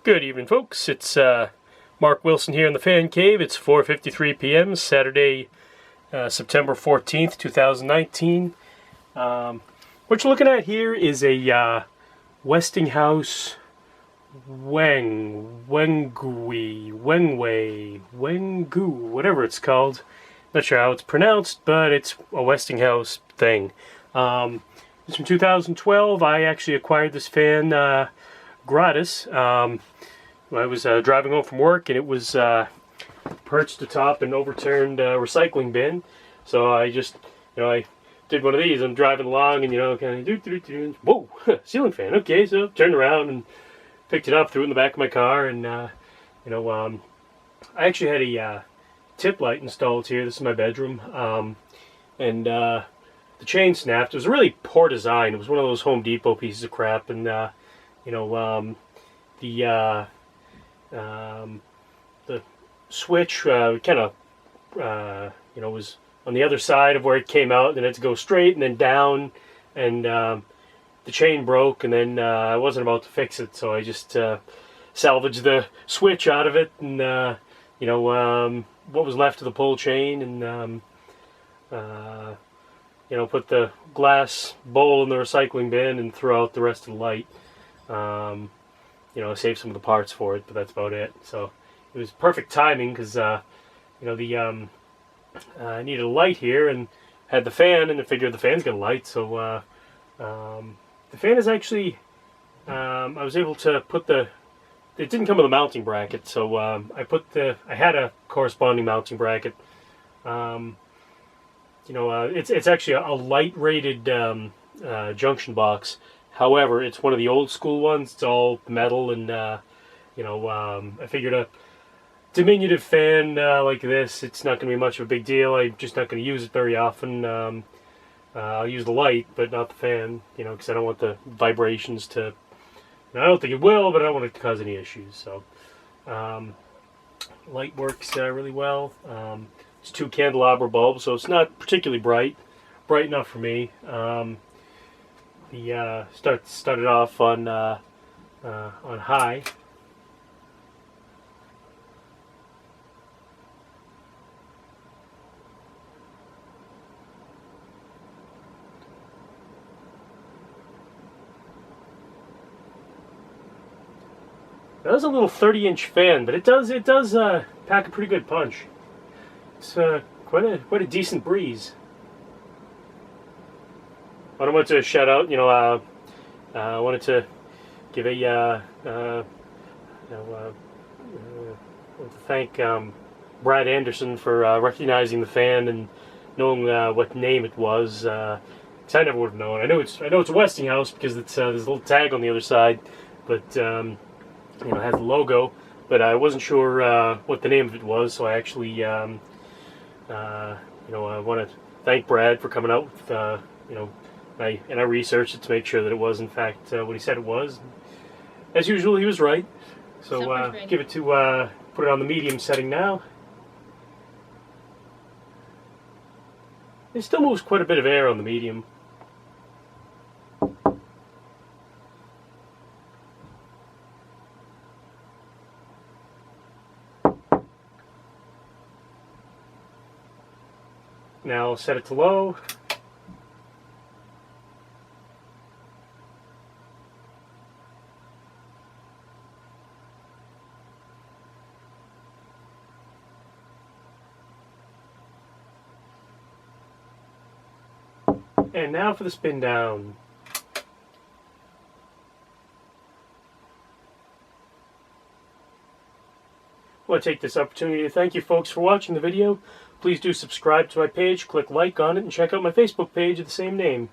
Good evening, folks. It's Mark Wilson here in the Fancave. It's 4:53 p.m. Saturday, September 14th, 2019. What you're looking at here is a Westinghouse Wengue, whatever it's called. Not sure how it's pronounced, but it's a Westinghouse thing. It's from 2012. I actually acquired this fan gratis. I was driving home from work, and it was perched atop an overturned recycling bin. So I just, I did one of these. I'm driving along, and kind of whoa, ceiling fan. Okay, so turned around and picked it up, threw it in the back of my car, and I actually had a tip light installed here. This is my bedroom, and the chain snapped. It was a really poor design. It was one of those Home Depot pieces of crap, and the switch kind of was on the other side of where it came out, and then it had to go straight and then down, and the chain broke, and then I wasn't about to fix it, so I just salvaged the switch out of it, and what was left of the pull chain, and put the glass bowl in the recycling bin and threw out the rest of the light. Save some of the parts for it, but that's about it. So it was perfect timing because I needed a light here and had the fan, and I figured the fan's gonna light. So the fan is actually I was able to put it didn't come with a mounting bracket, so I had a corresponding mounting bracket. It's actually a light rated junction box. However, it's one of the old school ones. It's all metal, and I figured a diminutive fan like this, it's not going to be much of a big deal. I'm just not going to use it very often. I'll use the light, but not the fan, because I don't want the vibrations to. I don't think it will, but I don't want it to cause any issues. So, light works really well. It's 2 candelabra bulbs, so it's not particularly bright enough for me. Started off on high. That was a little 30-inch fan, but it does pack a pretty good punch. It's quite a decent breeze. I wanted to shout out, I wanted to give want to thank Brad Anderson for recognizing the fan and knowing what name it was. 'Cause I never would have known. I know it's a Westinghouse because it's there's a little tag on the other side, but it has the logo. But I wasn't sure what the name of it was, so I actually I want to thank Brad for coming out with I researched it to make sure that it was in fact what he said it was. As usual, he was right. So give it to put it on the medium setting now. It still moves quite a bit of air on the medium. Now I'll set it to low. And now for the spin down. I want to take this opportunity to thank you folks for watching the video. Please do subscribe to my page, click like on it, and check out my Facebook page of the same name.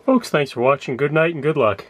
Folks, thanks for watching. Good night and good luck.